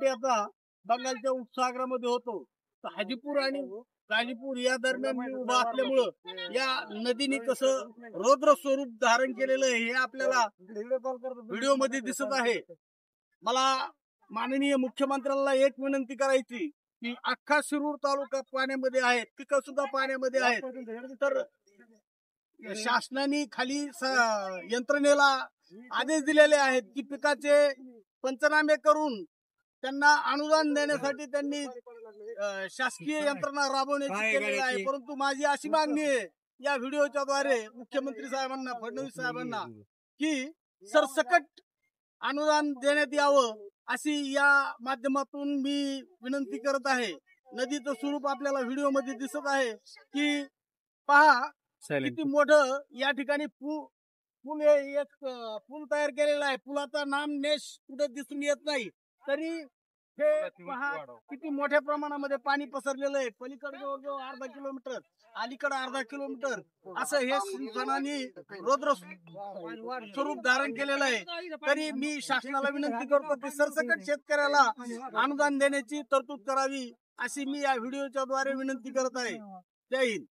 मी आता बंगालच्या उपसागरामध्ये होतो, तर हाजीपूर आणि गाजीपूर या दरम्यान मी उभा असल्यामुळं या नदीने कसं रौद्र स्वरूप धारण केलेलं आहे हे आपल्याला व्हिडिओ मध्ये दिसत आहे. मला माननीय मुख्यमंत्र्यांना एक विनंती करायची की अख्खा शिरूर तालुका पाण्यामध्ये आहे, पिकं सुद्धा पाण्यामध्ये आहेत, तर शासनाने खाली यंत्रणेला आदेश दिलेले आहेत की पिकाचे पंचनामे करून त्यांना अनुदान देण्यासाठी त्यांनी शासकीय यंत्रणा राबवण्याची केलेली आहे. परंतु माझी अशी मागणी आहे या व्हिडिओच्या द्वारे मुख्यमंत्री साहेबांना, फडणवीस साहेबांना, की सरसकट अनुदान देण्यात यावं अशी या माध्यमातून मी विनंती करत आहे. नदीचं स्वरूप आपल्याला व्हिडिओ मध्ये दिसत आहे की पहा किती मोठं या ठिकाणी पूल एक पूल तयार केलेला आहे. पुलाचा नामनेश कुठे दिसून येत नाही, तरी हे पहा किती मोठ्या प्रमाणामध्ये पाणी पसरलेलं आहे. पलीकडे जवळजवळ अर्धा किलोमीटर, अलीकडे अर्धा किलोमीटर असं हे सिंचनाने रौद्र स्वरूप धारण केलेलं आहे. तरी मी शासनाला विनंती करतो की सरसकट शेतकऱ्याला अनुदान देण्याची तरतूद करावी अशी मी या व्हिडिओच्या द्वारे विनंती करत आहे. जय हिंद.